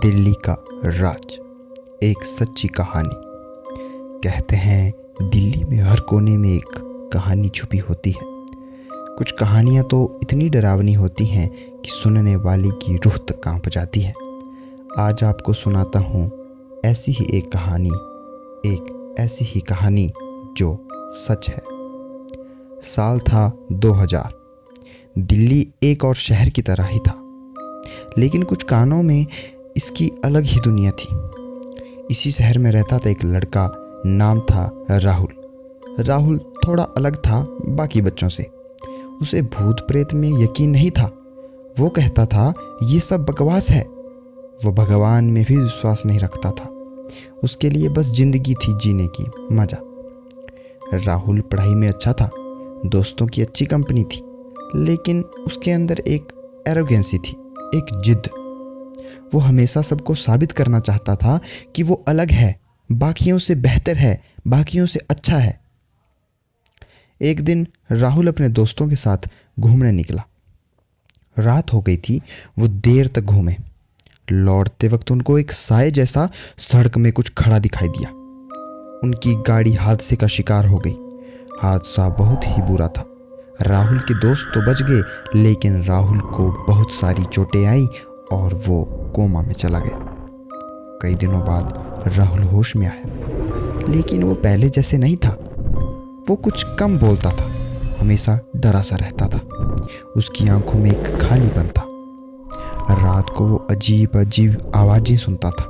दिल्ली का राज, एक सच्ची कहानी। कहते हैं दिल्ली में हर कोने में एक कहानी छुपी होती है। कुछ कहानियां तो इतनी डरावनी होती हैं कि सुनने वाले की रूह तक कांप जाती है। आज आपको सुनाता हूँ ऐसी ही एक कहानी जो सच है। साल था 2000। दिल्ली एक और शहर की तरह ही था, लेकिन कुछ कानों में इसकी अलग ही दुनिया थी। इसी शहर में रहता था एक लड़का, नाम था राहुल। राहुल थोड़ा अलग था बाकी बच्चों से। उसे भूत प्रेत में यकीन नहीं था। वो कहता था ये सब बकवास है। वो भगवान में भी विश्वास नहीं रखता था। उसके लिए बस जिंदगी थी जीने की मजा। राहुल पढ़ाई में अच्छा था, दोस्तों की अच्छी कंपनी थी, लेकिन उसके अंदर एक एरोगेंसी थी, एक जिद। वो हमेशा सबको साबित करना चाहता था कि वो अलग है, बाकियों से बेहतर है, बाकियों से अच्छा है। एक दिन राहुल अपने दोस्तों के साथ घूमने निकला। रात हो गई थी। वो देर तक घूमे। लौटते वक्त उनको एक साए जैसा सड़क में कुछ खड़ा दिखाई दिया। उनकी गाड़ी हादसे का शिकार हो गई। हादसा बहुत ही बुरा था। राहुल के दोस्त तो बच गए, लेकिन राहुल को बहुत सारी चोटें आई और वो कोमा में चला गया। कई दिनों बाद राहुल होश में आया, लेकिन वो पहले जैसे नहीं था। वो कुछ कम बोलता था, हमेशा डरा सा रहता था। उसकी आंखों में एक खालीपन था। रात को वो अजीब अजीब आवाजें सुनता था।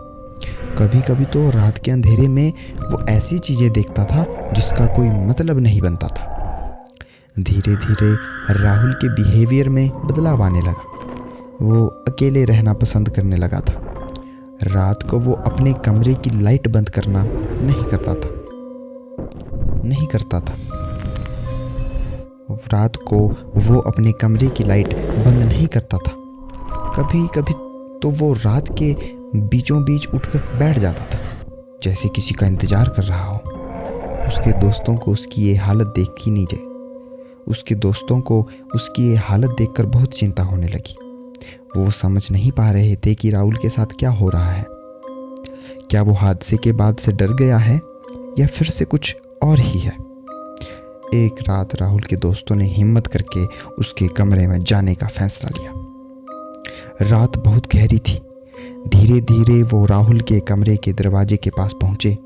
कभी कभी तो रात के अंधेरे में वो ऐसी चीजें देखता था जिसका कोई मतलब नहीं बनता था। धीरे धीरे राहुल के बिहेवियर में बदलाव आने लगा। वो अकेले रहना पसंद करने लगा था। रात को वो अपने कमरे की लाइट बंद करना नहीं करता था। रात को वो अपने कमरे की लाइट बंद नहीं करता था। कभी कभी तो वो रात के बीचों बीच उठकर बैठ जाता था, जैसे किसी का इंतजार कर रहा हो। उसके दोस्तों को उसकी ये हालत देखकर बहुत चिंता होने लगी। वो समझ नहीं पा रहे थे कि राहुल के साथ क्या हो रहा है। क्या वो हादसे के बाद से डर गया है या फिर से कुछ और ही है। एक रात राहुल के दोस्तों ने हिम्मत करके उसके कमरे में जाने का फैसला लिया। रात बहुत गहरी थी। धीरे धीरे वो राहुल के कमरे के दरवाजे के पास पहुंचे।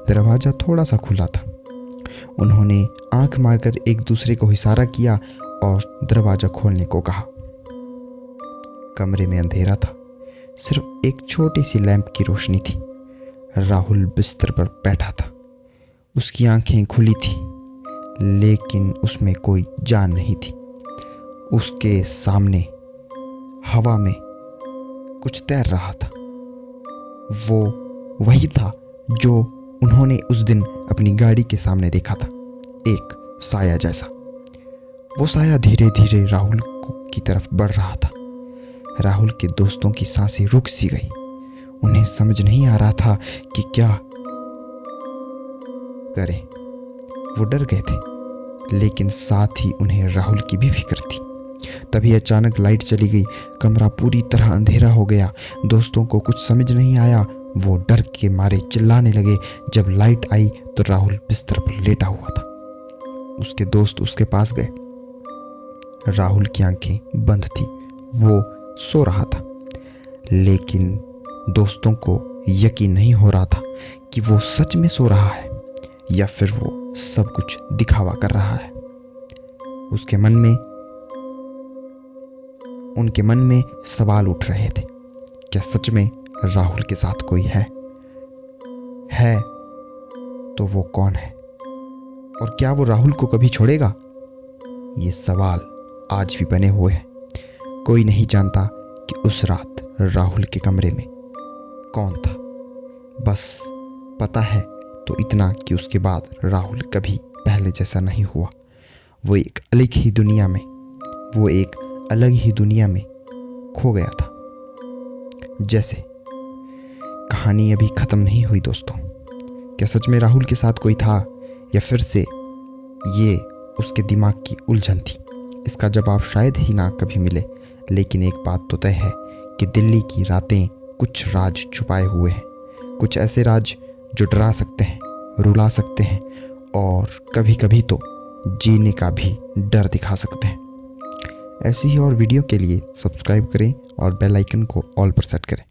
दरवाजा थोड़ा सा खुला था। उन्होंने आंख मारकर एक दूसरे को इशारा किया और दरवाजा खोलने को कहा। कमरे में अंधेरा था, सिर्फ एक छोटी सी लैंप की रोशनी थी। राहुल बिस्तर पर बैठा था। उसकी आंखें खुली थी, लेकिन उसमें कोई जान नहीं थी। उसके सामने हवा में कुछ तैर रहा था। वो वही था जो उन्होंने उस दिन अपनी गाड़ी के सामने देखा था, एक साया जैसा। वो साया धीरे धीरे राहुल की तरफ बढ़ रहा था। राहुल के दोस्तों की सांसें रुक सी गई। उन्हें समझ नहीं आ रहा था कि क्या करें। वो डर गए थे, लेकिन साथ ही उन्हें राहुल की भी फिक्र थी। तभी अचानक लाइट चली गई। कमरा पूरी तरह अंधेरा हो गया। दोस्तों को कुछ समझ नहीं आया। वो डर के मारे चिल्लाने लगे। जब लाइट आई तो राहुल बिस्तर पर लेटा हुआ था। उसके दोस्त उसके पास गए। राहुल की आंखें बंद थी। वो सो रहा था, लेकिन दोस्तों को यकीन नहीं हो रहा था कि वो सच में सो रहा है या फिर वो सब कुछ दिखावा कर रहा है। उनके मन में सवाल उठ रहे थे। क्या सच में राहुल के साथ कोई है तो वो कौन है, और क्या वो राहुल को कभी छोड़ेगा? ये सवाल आज भी बने हुए हैं। कोई नहीं जानता कि उस रात राहुल के कमरे में कौन था। बस पता है तो इतना कि उसके बाद राहुल कभी पहले जैसा नहीं हुआ। वो एक अलग ही दुनिया में खो गया था। जैसे कहानी अभी खत्म नहीं हुई दोस्तों। क्या सच में राहुल के साथ कोई था या फिर से ये उसके दिमाग की उलझन थी? इसका जवाब शायद ही ना कभी मिले, लेकिन एक बात तो तय है कि दिल्ली की रातें कुछ राज छुपाए हुए हैं, कुछ ऐसे राज जो डरा सकते हैं, रुला सकते हैं और कभी कभी तो जीने का भी डर दिखा सकते हैं। ऐसी ही और वीडियो के लिए सब्सक्राइब करें और बेल आइकन को ऑल पर सेट करें।